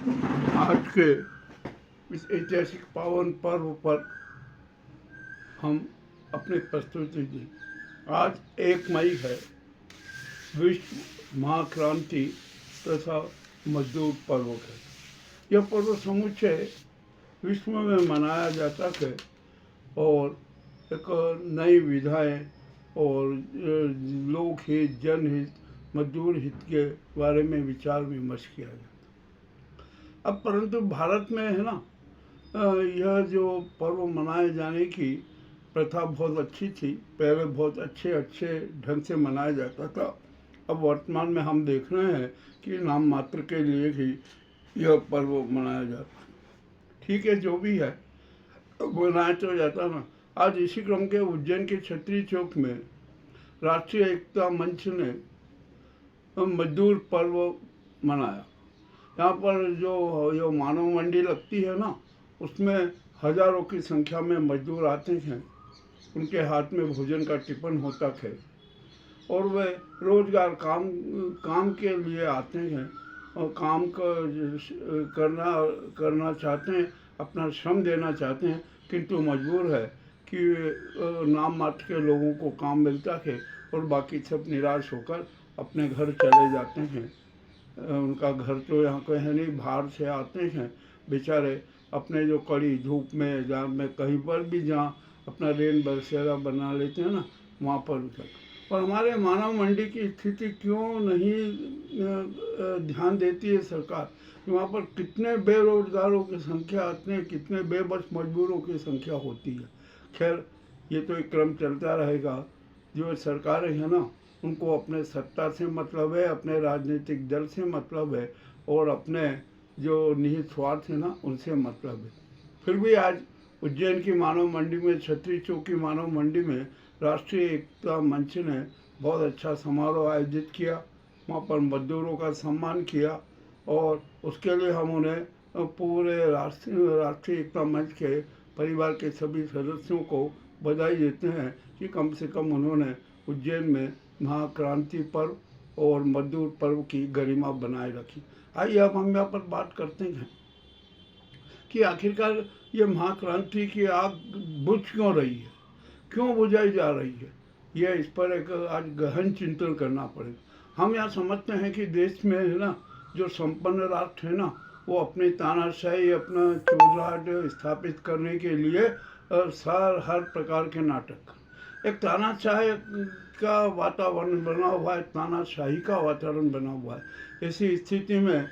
आज के इस ऐतिहासिक पावन पर्व पर हम अपनी प्रस्तुति दी। आज 1 मई है, विश्व महाक्रांति तथा मजदूर पर्व है। यह पर्व समूचे विश्व में मनाया जाता है और एक नई विधाएं और लोक हित, जनहित, मजदूर हित के बारे में विचार विमर्श किया जाता। अब परंतु भारत में है ना, यह जो पर्व मनाए जाने की प्रथा बहुत अच्छी थी। पहले बहुत अच्छे ढंग से मनाया जाता था। अब वर्तमान में हम देख रहे हैं कि नाम मात्र के लिए ही यह पर्व मनाया जाता है। ठीक है, जो भी है मनाया तो जाता ना। आज इसी क्रम के उज्जैन के छतरी चौक में राष्ट्रीय एकता मंच ने मजदूर पर्व मनाया। यहाँ पर जो मानव मंडी लगती है ना, उसमें हजारों की संख्या में मजदूर आते हैं। उनके हाथ में भोजन का टिफिन होता है और वे रोजगार काम के लिए आते हैं और काम करना चाहते हैं, अपना श्रम देना चाहते हैं, किंतु मजबूर है कि नाम मात्र के लोगों को काम मिलता है और बाकी सब निराश होकर अपने घर चले जाते हैं। उनका घर तो यहाँ कोई है नहीं, बाहर से आते हैं बेचारे, अपने जो कड़ी धूप में जाम में कहीं पर भी जहाँ अपना रेन बसेरा बना लेते हैं ना, वहाँ पर उतर। और हमारे मानव मंडी की स्थिति क्यों नहीं ध्यान देती है सरकार? वहाँ पर कितने बेरोजगारों की संख्या, कितने बेबस मजदूरों की संख्या होती है। खैर, ये तो एक क्रम चलता रहेगा। जो सरकारें हैं ना, उनको अपने सत्ता से मतलब है, अपने राजनीतिक दल से मतलब है और अपने जो निहित स्वार्थ है ना, उनसे मतलब है। फिर भी आज उज्जैन की मानव मंडी में, छतरी चौक की मानव मंडी में राष्ट्रीय एकता मंच ने बहुत अच्छा समारोह आयोजित किया। वहाँ पर मजदूरों का सम्मान किया और उसके लिए हम उन्हें पूरे राष्ट्रीय एकता मंच के परिवार के सभी सदस्यों को बधाई देते हैं कि कम से कम उन्होंने उज्जैन में महाक्रांति पर्व और मजदूर पर्व की गरिमा बनाए रखी। आइए अब हम यहाँ पर बात करते हैं कि आखिरकार ये महाक्रांति की आग बुझ क्यों रही है, क्यों बुझाई जा रही है। यह इस पर एक आज गहन चिंतन करना पड़ेगा। हम यहाँ समझते हैं कि देश में है ना, जो संपन्न राष्ट्र है ना, वो अपनी तानाशाही, अपना चौधराट स्थापित करने के लिए हर प्रकार के नाटक, एक तानाशाही का वातावरण बना हुआ है, तानाशाही का वातावरण बना हुआ है। ऐसी स्थिति में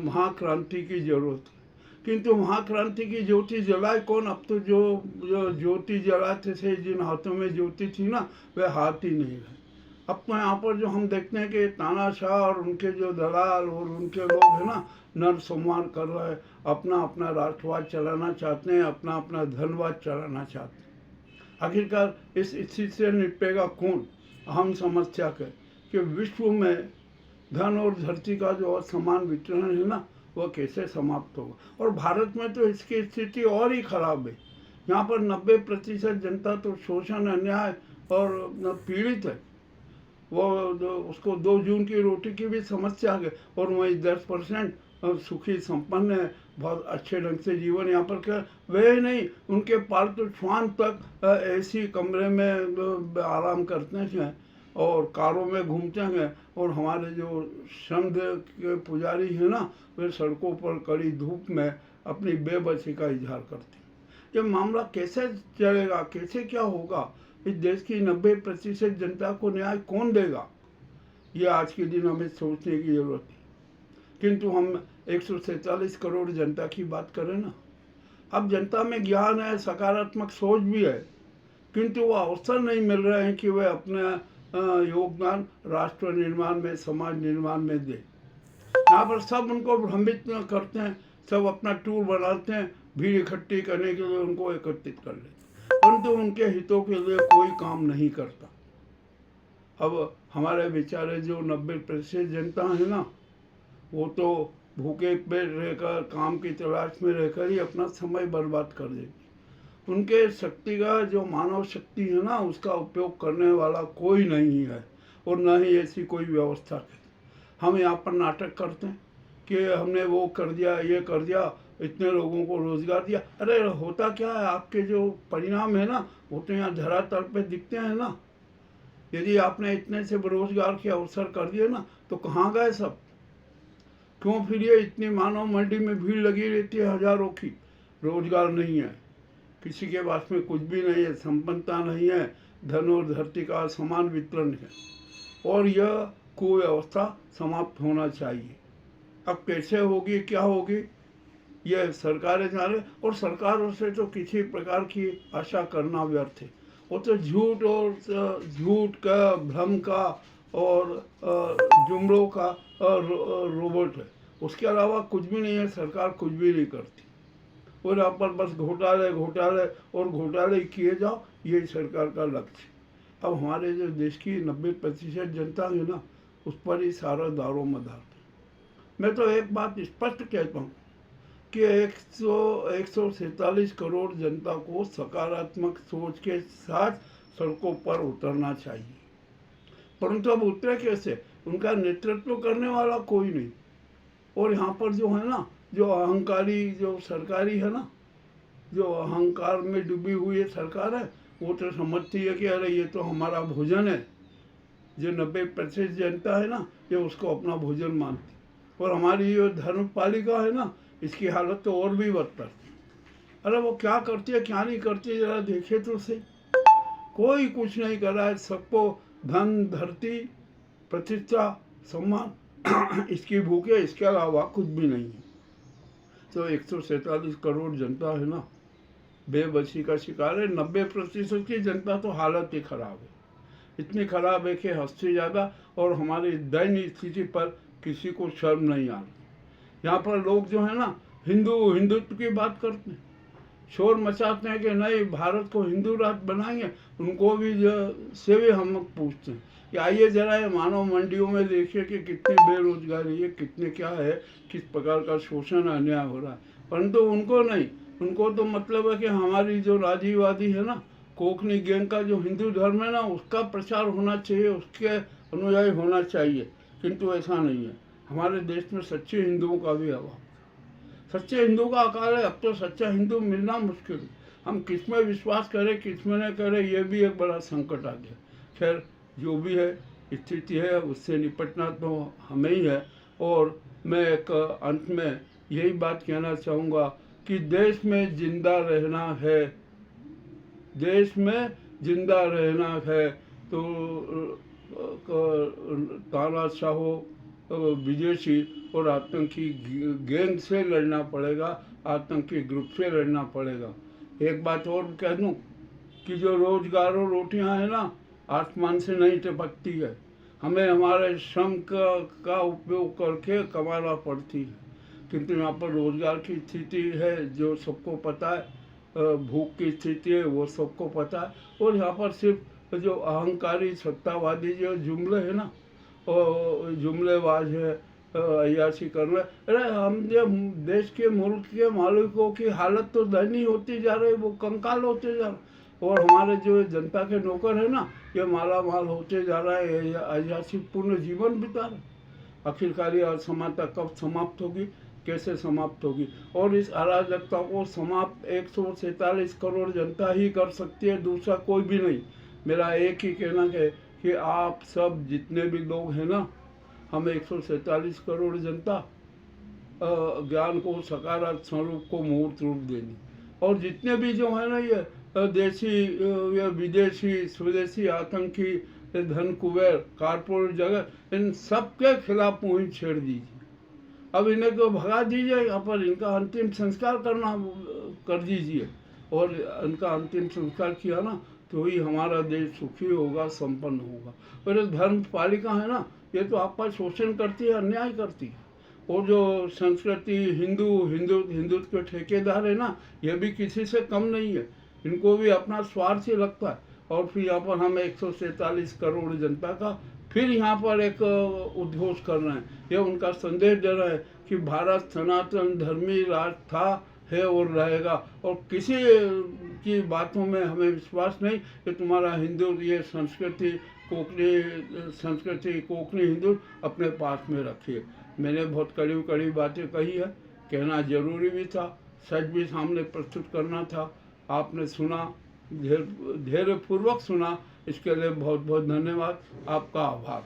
महाक्रांति की जरूरत है। किंतु महाक्रांति की ज्योति जलाए कौन? अब तो जो ज्योति जलाते थे, जिन हाथों में ज्योति थी ना, वे हाथ ही नहीं रहे। अब तो यहाँ पर जो हम देखते हैं कि तानाशाह और उनके जो दलाल और उनके लोग हैं ना, नरसंहार कर रहे हैं, अपना अपना राष्ट्रवाद चलाना चाहते हैं, अपना अपना धनवाद चलाना चाहते हैं। आखिरकार इस स्थिति से निपटेगा कौन? अहम समस्या है कि विश्व में धन और धरती का जो असमान वितरण है ना, वह कैसे समाप्त होगा। और भारत में तो इसकी स्थिति और ही खराब है। यहाँ पर 90% जनता तो शोषण, अन्याय और पीड़ित है। वो उसको 2 जून की रोटी की भी समस्या है और वही 10% सुखी संपन्न है, बहुत अच्छे ढंग से जीवन यहाँ पर कर वे नहीं, उनके पालतू श्वान तक ऐसी कमरे में आराम करते हैं और कारों में घूमते हैं। और हमारे जो श्रम के पुजारी हैं ना, वे सड़कों पर कड़ी धूप में अपनी बेबसी का इजहार करते हैं। ये मामला कैसे चलेगा, कैसे क्या होगा? इस देश की 90% जनता को न्याय कौन देगा? ये आज के दिन हमें सोचने की जरूरत है। किंतु हम 147 करोड़ जनता की बात करें ना, अब जनता में ज्ञान है, सकारात्मक सोच भी है, किंतु वो अवसर नहीं मिल रहे हैं कि वे अपना योगदान राष्ट्र निर्माण में, समाज निर्माण में दे। यहाँ पर सब उनको भ्रमित करते हैं, सब अपना टूर बनाते हैं, भीड़ इकट्ठी करने के लिए उनको एकत्रित कर लेते, परंतु उनके हितों के लिए कोई काम नहीं करता। अब हमारे बेचारे जो 90% जनता है ना, वो तो भूखे पेट रहकर, काम की तलाश में रहकर ही अपना समय बर्बाद कर देगी। उनके शक्ति का जो मानव शक्ति है ना, उसका उपयोग करने वाला कोई नहीं है और न ही ऐसी कोई व्यवस्था है। हम यहाँ पर नाटक करते हैं कि हमने वो कर दिया, ये कर दिया, इतने लोगों को रोजगार दिया। अरे होता क्या है, आपके जो परिणाम है ना वो तो यहाँ धरातल पे दिखते हैं ना। यदि आपने इतने से रोजगार के अवसर कर दिए ना तो कहाँ गए सब? क्यों फिर ये इतनी मानव मंडी में भीड़ लगी रहती है हजारों की? रोजगार नहीं है, किसी के पास में कुछ भी नहीं है, संपन्नता नहीं है, धन और धरती का समान वितरण है, और यह कुव्यवस्था समाप्त होना चाहिए। अब कैसे होगी, क्या होगी, यह सरकारें जाने, और सरकारों से तो किसी प्रकार की आशा करना व्यर्थ है। वो तो झूठ का, भ्रम का और जुमलों का रोबोट है, उसके अलावा कुछ भी नहीं है। सरकार कुछ भी नहीं करती, और यहाँ पर बस घोटाले घोटाले और घोटाले किए जाओ, यही सरकार का लक्ष्य। अब हमारे जो देश की 90% जनता है ना, उस पर ही सारा दारो मदार। मैं तो एक बात स्पष्ट कहता हूँ कि 147 करोड़ जनता को सकारात्मक सोच के साथ सड़कों पर उतरना चाहिए, परंतु अब उतरे कैसे? उनका नेतृत्व करने वाला कोई नहीं। और यहाँ पर जो है ना, जो अहंकारी जो सरकारी है ना, जो अहंकार में डूबी हुई सरकार है, वो तो समझती है कि अरे ये तो हमारा भोजन है। जो 90% जनता है ना, ये उसको अपना भोजन मानती। और हमारी जो धर्म पालिका है ना, इसकी हालत तो और भी बदतर। अरे वो क्या करती है, क्या नहीं करती है, जरा देखे तो सही। कोई कुछ नहीं कर रहा है, सबको धन, धरती, प्रतिष्ठा, सम्मान इसकी भूख है, इसके अलावा कुछ भी नहीं है। तो 147 करोड़ जनता है ना, बेबसी का शिकार है। 90% की जनता तो हालत ही खराब है, इतनी खराब है कि हद से ज़्यादा। और हमारी दयनीय स्थिति पर किसी को शर्म नहीं आ रही। यहाँ पर लोग जो है ना, हिंदुत्व की बात करते हैं, शोर मचाते हैं कि नहीं भारत को हिंदू राज्य बनाएंगे। उनको भी से भी हम पूछते हैं कि आइए जरा ये मानव मंडियों में देखिए कि कितनी बेरोजगारी है, कितने क्या है, किस प्रकार का शोषण अन्याय हो रहा है। परंतु उनको नहीं, उनको तो मतलब है कि हमारी जो राजीवादी है ना, कोकनी गैंग का जो हिंदू धर्म है ना, उसका प्रचार होना चाहिए, उसके अनुयायी होना चाहिए। किंतु ऐसा नहीं है। हमारे देश में सच्चे हिंदुओं का भी अभाव, सच्चे हिंदू का अकाल है। अब तो सच्चा हिंदू मिलना मुश्किल है। हम किस में विश्वास करें, किस में न करें, ये भी एक बड़ा संकट आ गया। खैर जो भी है स्थिति है, उससे निपटना तो हमें ही है। और मैं एक अंत में यही बात कहना चाहूँगा कि देश में जिंदा रहना है, देश में जिंदा रहना है तो तानाशाहों, विदेशी और आतंकी गैंग से लड़ना पड़ेगा, आतंकी ग्रुप से लड़ना पड़ेगा। एक बात और कह दूं कि जो रोजगार और रोटियां है ना, आसमान से नहीं टपकती है, हमें हमारे श्रम का उपयोग करके कमाना पड़ती है। किंतु यहाँ पर रोजगार की स्थिति है जो सबको पता है, भूख की स्थिति है वो सबको पता है। और यहाँ पर सिर्फ जो अहंकारी सत्तावादी जो जुमले है ना, और जुमलेबाज है, अय्याशी कर रहे। अरे हम जो देश के मुल्क के मालिकों की हालत तो दयनीय होती जा रही, वो कंकाल होते जा रहे। और हमारे जो जनता के नौकर है ना, ये माला माल होते जा रहा है, अय्याशी पूर्ण जीवन बिता रहे। आखिरकार ये असमानता कब समाप्त होगी, कैसे समाप्त होगी? और इस अराजकता को समाप्त 147 करोड़ जनता ही कर सकती है, दूसरा कोई भी नहीं। मेरा एक ही कहना है कि आप सब जितने भी लोग हैं ना, हम 147 करोड़ जनता ज्ञान को सकारात्मक स्वरूप को मूर्त रूप देनी। और जितने भी जो है ना ये देशी या विदेशी स्वदेशी आतंकी धन कुबेर कारपोरेट जगत, इन सब के खिलाफ मुहिम छेड़ दीजिए। अब इन्हें को भगा दीजिए, यहाँ पर इनका अंतिम संस्कार कर दीजिए। और इनका अंतिम संस्कार किया ना तो ही हमारा देश सुखी होगा, संपन्न होगा। और धर्म पालिका है ना, ये तो आपका शोषण करती है, अन्याय करती है। और जो संस्कृति हिंदुत्व के ठेकेदार है ना, ये भी किसी से कम नहीं है, इनको भी अपना स्वार्थ ही लगता है। और फिर यहाँ पर हम 147 करोड़ जनता का फिर यहाँ पर एक उद्घोष कर रहे हैं। ये उनका संदेश दे रहे हैं कि भारत सनातन धर्मी राष्ट्र था, है और रहेगा। और किसी की बातों में हमें विश्वास नहीं कि तुम्हारा हिंदू ये संस्कृति कोंकणी हिंदू अपने पास में रखिए। मैंने बहुत कड़वी कड़वी बातें कही है, कहना जरूरी भी था, सच भी सामने प्रस्तुत करना था। आपने सुना, धैर्यपूर्वक सुना, इसके लिए बहुत बहुत धन्यवाद, आपका आभार।